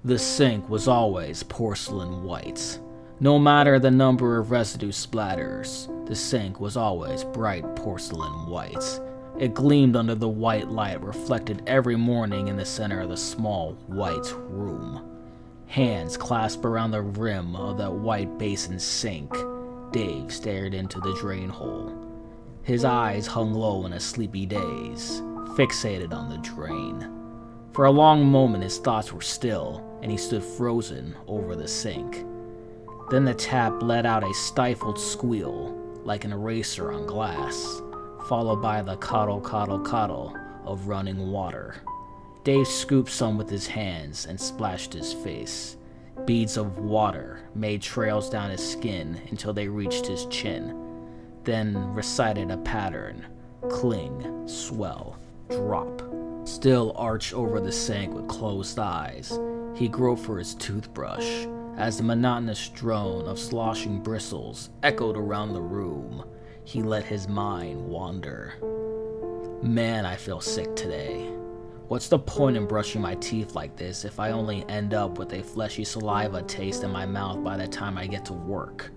The sink was always porcelain white. No matter the number of residue splatters, the sink was always bright porcelain white. It gleamed under the white light reflected every morning in the center of the small white room. Hands clasped around the rim of that white basin sink, Dave stared into the drain hole. His eyes hung low in a sleepy daze, fixated on the drain. For a long moment his thoughts were still, and he stood frozen over the sink. Then the tap let out a stifled squeal, like an eraser on glass, followed by the coddle coddle coddle of running water. Dave scooped some with his hands and splashed his face. Beads of water made trails down his skin until they reached his chin, then recited a pattern: cling, swell, drop. Still arched over the sink with closed eyes, he groped for his toothbrush as the monotonous drone of sloshing bristles echoed around the room. He let his mind wander. Man, I feel sick today. What's the point in brushing my teeth like this if I only end up with a fleshy saliva taste in my mouth by the time I get to work?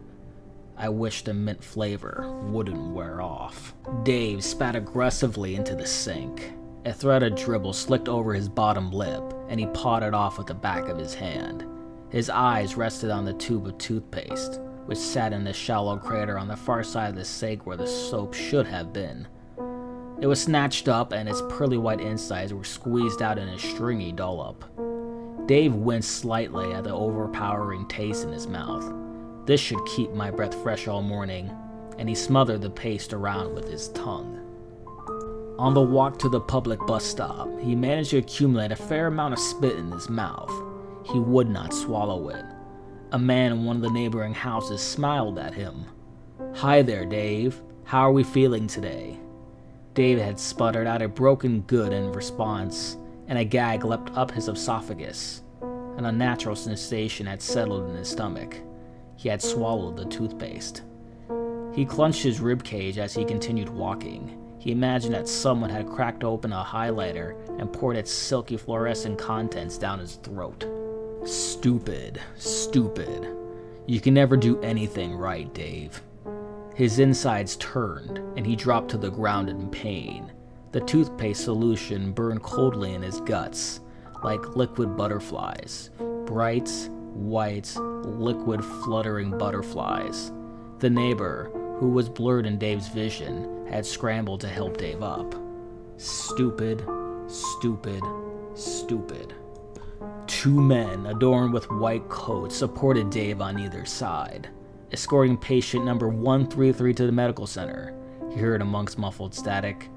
I wish the mint flavor wouldn't wear off. Dave spat aggressively into the sink. A thread of dribble slicked over his bottom lip, and he pawed it off with the back of his hand. His eyes rested on the tube of toothpaste, which sat in the shallow crater on the far side of the sink where the soap should have been. It was snatched up, and its pearly white insides were squeezed out in a stringy dollop. Dave winced slightly at the overpowering taste in his mouth. This should keep my breath fresh all morning, and he smothered the paste around with his tongue. On the walk to the public bus stop, he managed to accumulate a fair amount of spit in his mouth. He would not swallow it. A man in one of the neighboring houses smiled at him. "Hi there, Dave. How are we feeling today?" Dave had sputtered out a broken good in response, and a gag leapt up his esophagus. An unnatural sensation had settled in his stomach. He had swallowed the toothpaste. He clenched his ribcage as he continued walking. He imagined that someone had cracked open a highlighter and poured its silky fluorescent contents down his throat. Stupid, stupid. You can never do anything right, Dave. His insides turned, and he dropped to the ground in pain. The toothpaste solution burned coldly in his guts, like liquid butterflies. Bright, white, liquid fluttering butterflies. The neighbor, who was blurred in Dave's vision, had scrambled to help Dave up. Stupid, stupid, stupid. Two men adorned with white coats supported Dave on either side, escorting patient number 133 to the medical center. He heard amongst muffled static.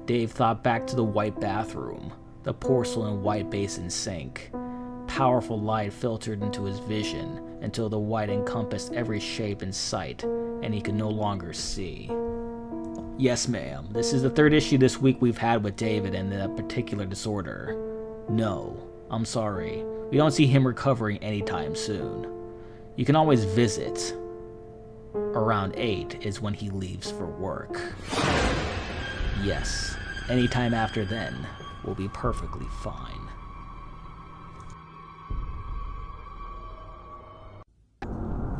Dave thought back to the white bathroom, the porcelain white basin sink. Powerful light filtered into his vision until the white encompassed every shape in sight, and he could no longer see. "Yes, ma'am. This is the third issue this week we've had with David and that particular disorder." "No, I'm sorry. We don't see him recovering anytime soon. You can always visit. Around 8 is when he leaves for work." "Yes, anytime after then will be perfectly fine."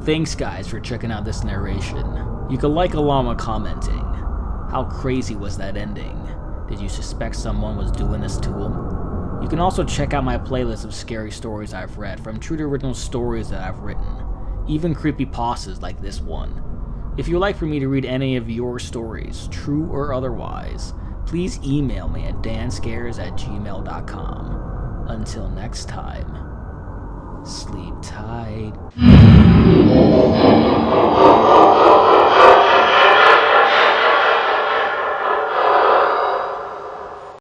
Thanks guys for checking out this narration. You can like along with commenting. How crazy was that ending? Did you suspect someone was doing this to him? You can also check out my playlist of scary stories I've read, from true to original stories that I've written, even creepypastas like this one. If you'd like for me to read any of your stories, true or otherwise, please email me at danscares@gmail.com. Until next time, sleep tight.